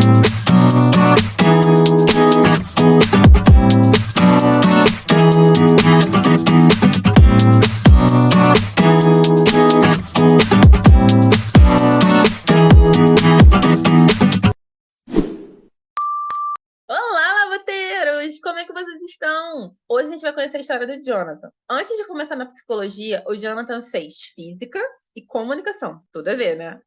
Olá, lavoteiros! Como é que vocês estão? Hoje a gente vai conhecer a história do Jonathan. Antes de começar na psicologia, o Jonathan fez física e comunicação. Tudo a ver, né?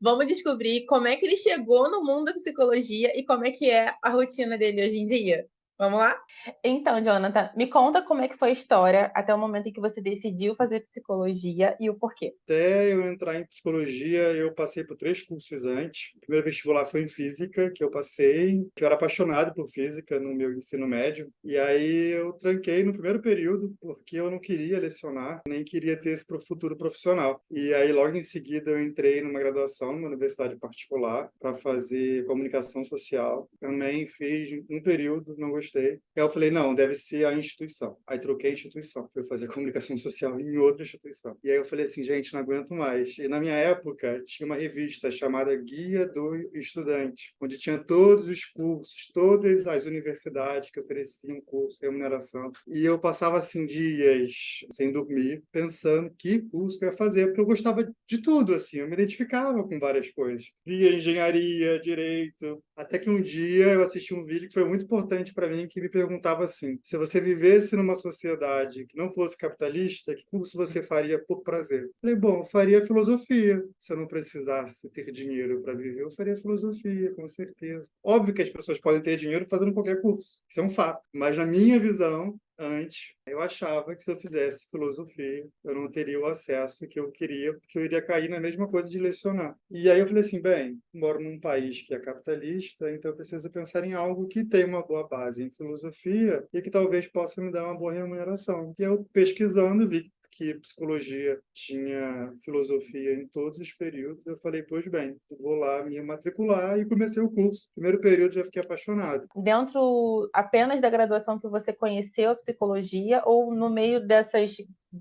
Vamos descobrir como é que ele chegou no mundo da psicologia e como é que é a rotina dele hoje em dia. Vamos lá? Então, Jonathan, me conta como é que foi a história até o momento em que você decidiu fazer psicologia e o porquê. Até eu entrar em psicologia, eu passei por 3 cursos antes. O primeiro vestibular foi em física, que eu passei, que eu era apaixonado por física no meu ensino médio. E aí eu tranquei no primeiro período, porque eu não queria lecionar, nem queria ter esse futuro profissional. E aí logo em seguida eu entrei numa graduação numa universidade particular para fazer comunicação social. Também fiz um período, não gostei. Aí eu falei, não, deve ser a instituição. Aí troquei a instituição, fui fazer comunicação social em outra instituição. E aí eu falei assim, gente, não aguento mais. E na minha época, tinha uma revista chamada Guia do Estudante, onde tinha todos os cursos, todas as universidades que ofereciam curso, remuneração. E eu passava, assim, dias sem dormir, pensando que curso que eu ia fazer, porque eu gostava de tudo, assim, eu me identificava com várias coisas. Via engenharia, direito, até que um dia eu assisti um vídeo que foi muito importante para mim, que me perguntava assim, se você vivesse numa sociedade que não fosse capitalista, que curso você faria por prazer? Falei, bom, eu faria filosofia. Se eu não precisasse ter dinheiro para viver, eu faria filosofia, com certeza. Óbvio que as pessoas podem ter dinheiro fazendo qualquer curso, isso é um fato. Mas na minha visão, antes, eu achava que se eu fizesse filosofia, eu não teria o acesso que eu queria, porque eu iria cair na mesma coisa de lecionar. E aí eu falei assim, bem, moro num país que é capitalista, então eu preciso pensar em algo que tenha uma boa base em filosofia e que talvez possa me dar uma boa remuneração. E eu pesquisando vi que psicologia tinha filosofia em todos os períodos. Eu falei, pois bem, vou lá me matricular e comecei o curso. Primeiro período já fiquei apaixonado. Dentro apenas da graduação que você conheceu a psicologia ou no meio dessas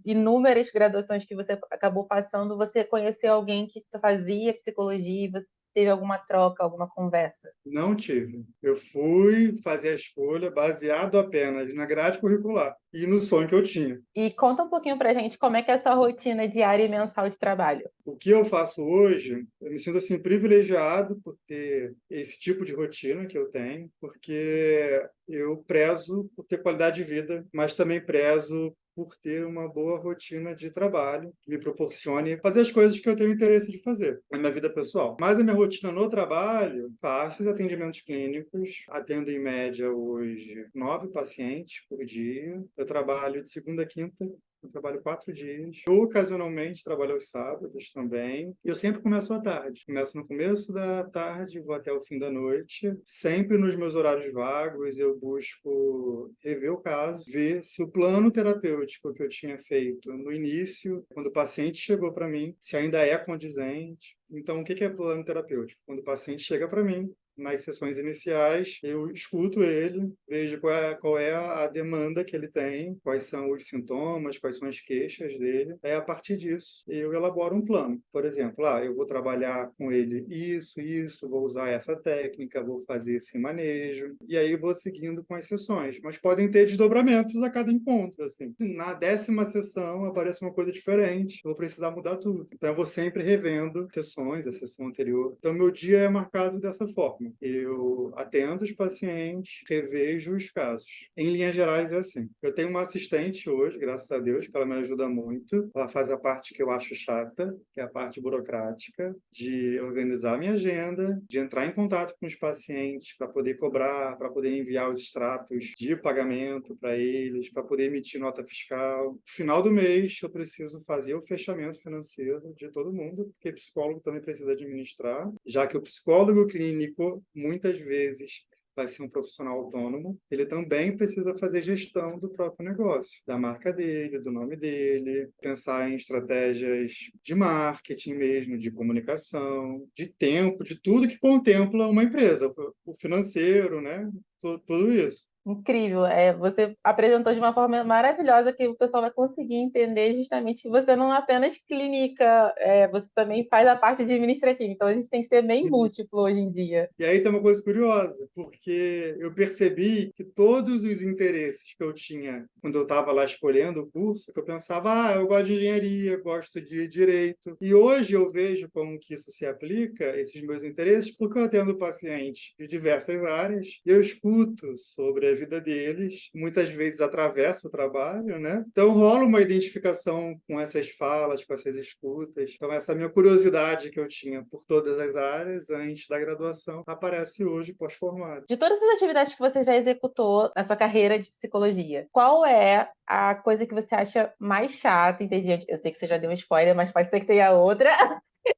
inúmeras graduações que você acabou passando, você conheceu alguém que fazia psicologia e você teve alguma troca, alguma conversa? Não tive. Eu fui fazer a escolha baseado apenas na grade curricular e no sonho que eu tinha. E conta um pouquinho pra gente como é que é a sua rotina diária e mensal de trabalho. O que eu faço hoje, eu me sinto assim privilegiado por ter esse tipo de rotina que eu tenho, porque eu prezo por ter qualidade de vida, mas também prezo por ter uma boa rotina de trabalho que me proporcione fazer as coisas que eu tenho interesse de fazer na minha vida pessoal. Mas a minha rotina no trabalho, faço os atendimentos clínicos, atendo em média hoje 9 pacientes por dia. Eu trabalho de segunda a quinta. Eu trabalho 4 dias. Eu, ocasionalmente, trabalho aos sábados também. E eu sempre começo à tarde. Começo no começo da tarde, vou até o fim da noite. Sempre nos meus horários vagos, eu busco rever o caso, ver se o plano terapêutico que eu tinha feito no início, quando o paciente chegou para mim, se ainda é condizente. Então, o que é plano terapêutico? Quando o paciente chega para mim, nas sessões iniciais, eu escuto ele, vejo qual é a demanda que ele tem, quais são os sintomas, quais são as queixas dele. Aí, a partir disso, eu elaboro um plano. Por exemplo, eu vou trabalhar com ele isso, vou usar essa técnica, vou fazer esse manejo, e aí vou seguindo com as sessões. Mas podem ter desdobramentos a cada encontro, assim. Na 10ª sessão aparece uma coisa diferente, eu vou precisar mudar tudo. Então, eu vou sempre revendo sessões, a sessão anterior. Então, meu dia é marcado dessa forma. Eu atendo os pacientes, revejo os casos. Em linhas gerais, é assim. Eu tenho uma assistente hoje, graças a Deus, que ela me ajuda muito. Ela faz a parte que eu acho chata, que é a parte burocrática, de organizar a minha agenda, de entrar em contato com os pacientes para poder cobrar, para poder enviar os extratos de pagamento para eles, para poder emitir nota fiscal. No final do mês, eu preciso fazer o fechamento financeiro de todo mundo, porque psicólogo também precisa administrar, já que o psicólogo clínico muitas vezes vai ser um profissional autônomo, ele também precisa fazer gestão do próprio negócio, da marca dele, do nome dele, pensar em estratégias de marketing mesmo, de comunicação, de tempo, de tudo que contempla uma empresa, o financeiro, né? tudo isso. Incrível. Você apresentou de uma forma maravilhosa que o pessoal vai conseguir entender justamente que você não apenas clínica, você também faz a parte administrativa. Então a gente tem que ser bem múltiplo hoje em dia. E aí tem uma coisa curiosa, porque eu percebi que todos os interesses que eu tinha quando eu estava lá escolhendo o curso, que eu pensava, eu gosto de engenharia, gosto de direito. E hoje eu vejo como que isso se aplica, esses meus interesses, porque eu atendo pacientes de diversas áreas, e eu escuto sobre a vida deles, muitas vezes atravesso o trabalho, né? Então rola uma identificação com essas falas, com essas escutas. Então essa minha curiosidade que eu tinha por todas as áreas antes da graduação aparece hoje pós-formado. De todas as atividades que você já executou na sua carreira de psicologia, qual é a coisa que você acha mais chata? Entendi. Eu sei que você já deu um spoiler, mas pode ser que tenha outra.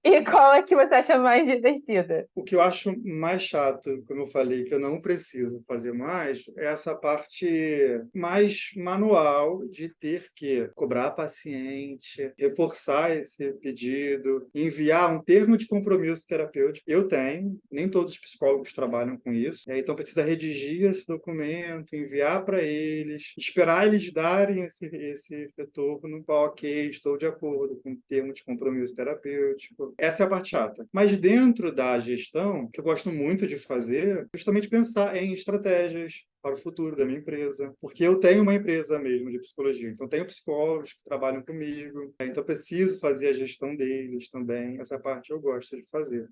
E qual é que você acha mais divertida? O que eu acho mais chato, como eu falei, que eu não preciso fazer mais, é essa parte mais manual de ter que cobrar paciente, reforçar esse pedido, enviar um termo de compromisso terapêutico. Eu tenho, nem todos os psicólogos trabalham com isso, então precisa redigir esse documento, enviar para eles, esperar eles darem esse retorno, ok, estou de acordo com o termo de compromisso terapêutico. Essa é a parte chata. Mas dentro da gestão, que eu gosto muito de fazer, justamente pensar em estratégias para o futuro da minha empresa, porque eu tenho uma empresa mesmo de psicologia, então tenho psicólogos que trabalham comigo, então eu preciso fazer a gestão deles também, essa parte eu gosto de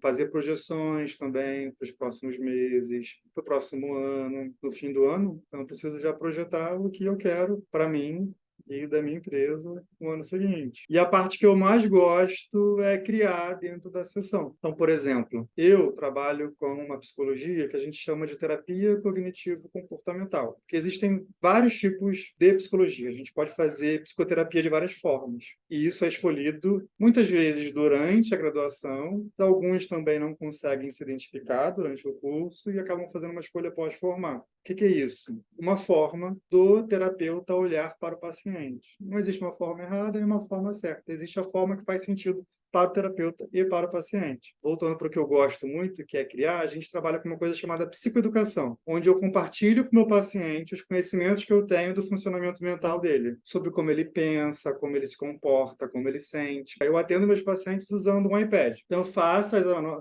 fazer projeções também para os próximos meses, para o próximo ano, no fim do ano, então eu preciso já projetar o que eu quero para mim e da minha empresa no ano seguinte. E a parte que eu mais gosto é criar dentro da sessão. Então, por exemplo, eu trabalho com uma psicologia que a gente chama de terapia cognitivo-comportamental, porque existem vários tipos de psicologia. A gente pode fazer psicoterapia de várias formas. E isso é escolhido muitas vezes durante a graduação. Alguns também não conseguem se identificar durante o curso e acabam fazendo uma escolha pós-formar. O que é isso? Uma forma do terapeuta olhar para o paciente. Não existe uma forma errada e uma forma certa. Existe a forma que faz sentido para o terapeuta e para o paciente. Voltando para o que eu gosto muito, que é criar, a gente trabalha com uma coisa chamada psicoeducação, onde eu compartilho com o meu paciente os conhecimentos que eu tenho do funcionamento mental dele, sobre como ele pensa, como ele se comporta, como ele sente. Eu atendo meus pacientes usando um iPad. Então, eu faço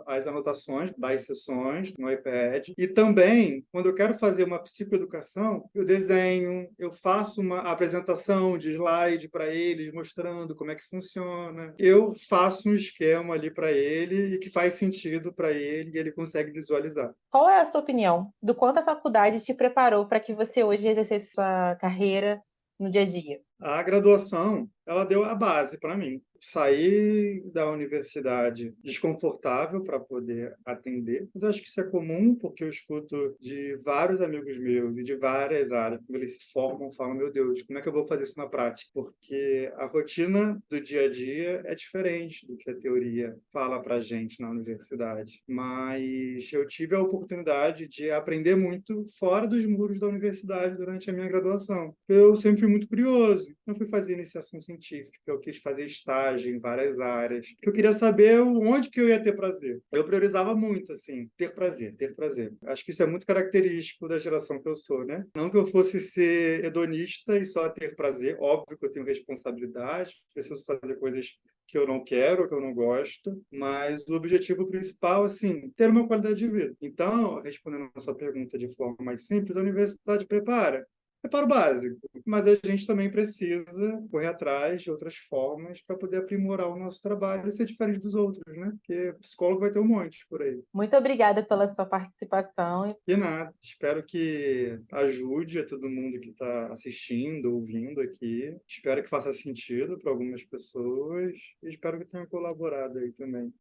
as anotações das sessões no iPad e também, quando eu quero fazer uma psicoeducação, eu desenho, eu faço uma apresentação de slide para eles, mostrando como é que funciona. Eu faço um esquema ali para ele e que faz sentido para ele e ele consegue visualizar. Qual é a sua opinião do quanto a faculdade te preparou para que você hoje exercesse sua carreira no dia a dia? A graduação, ela deu a base para mim. Saí da universidade desconfortável para poder atender, mas eu acho que isso é comum, porque eu escuto de vários amigos meus e de várias áreas, quando eles se formam, falam, meu Deus, como é que eu vou fazer isso na prática? Porque a rotina do dia a dia é diferente do que a teoria fala para a gente na universidade. Mas eu tive a oportunidade de aprender muito fora dos muros da universidade durante a minha graduação. Eu sempre fui muito curioso, eu fui fazer iniciação científica, eu quis fazer estágio em várias áreas, porque eu queria saber onde que eu ia ter prazer. Eu priorizava muito, assim, ter prazer, ter prazer. Acho que isso é muito característico da geração que eu sou, né? Não que eu fosse ser hedonista e só ter prazer, óbvio que eu tenho responsabilidade, preciso fazer coisas que eu não quero, que eu não gosto, mas o objetivo principal, assim, ter uma qualidade de vida. Então, respondendo a sua pergunta de forma mais simples, a universidade prepara o básico, mas a gente também precisa correr atrás de outras formas para poder aprimorar o nosso trabalho e ser diferente dos outros, né? Porque psicólogo vai ter um monte por aí. Muito obrigada pela sua participação. E nada, espero que ajude a todo mundo que está assistindo, ouvindo aqui. Espero que faça sentido para algumas pessoas e espero que tenha colaborado aí também.